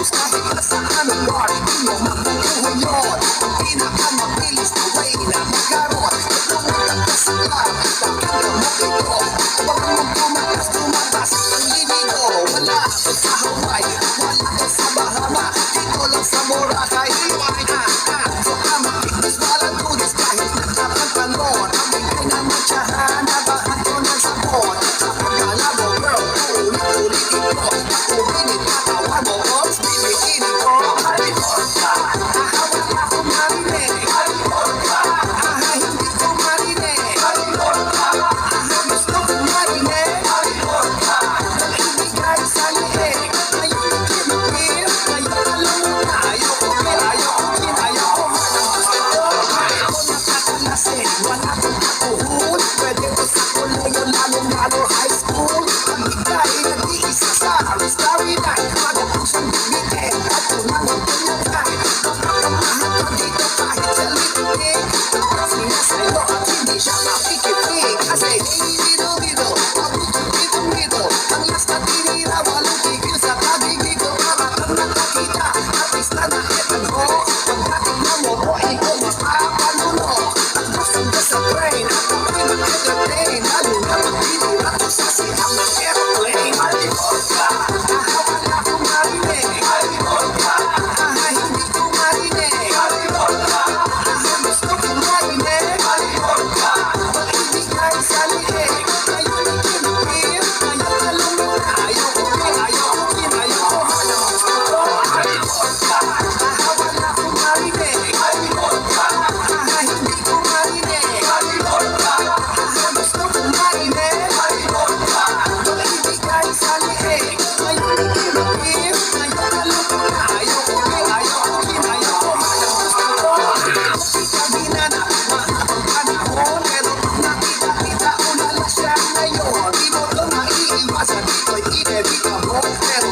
Halos kahit nasa anong bar, di mo makukuha yun. Ang pinakamabilis na way na magkaroon at lumagat ka sa club, pakinggan mo ito. Huwag mong tumatas ang libido. Wala ako sa Hawaii, wala ako sa Bahama, dito lang sa Boracay. So makinis walang tulis kahit nagpapantalon. Ang bigay na matyahan, nabahan ko ng sabon. Sa pagkala mo girl, ulit-ulit ito. Ako binitatawa mo, oops, binikinig ko. California, wala ko marinig. California, hindi ko marinig. California, gusto ko marinig. California, nagbibigay sa liig. Ngayon kinupil, ngayon alam mo na. Ayoko kinayoko. Gusto ko, ako nakakalasin. Wala kong kakuhun. Pwede ko sa kulayo, lalong-lalo high school. Ang bigay, nag-iisa sa starry night. Magatong siyang bibitin at tunang ang pinagay. Kapag-amahan ko dito kahit sa litig. Tapos niya sa'yo at hindi siya makikinig. Kasi dito, dito. Ang last na tinira, walang tigil sa pagiging ko. Kamatang nakakita, at least na nakitan ko. Pag natingnan mo, boy, ko mapapaluno. At gusto ka sa train, at ako'y na-entertain. Lalo na magdinira ko sa sihang ng airplane. California, wala ko marinig. California, hindi ko marinig. California, gusto ko marinig. California, magbibigay sa liig. Ngayon ikinupil, ngayon alam mo na. Ayoko kinayoko. Gusto ko. California, wala ko marinig. California, hindi ko marinig. California, gusto ko marinig. California, magbibigay sa liig. Ngayon ikinupil, ngayon alam mo na. Ayoko kinayoko. Gusto ko. Sabi na mahabang panahon, pero pag nakita-kita ulala siya ngayon. Di mo to maiiwasan, dito'y inevitable. Pero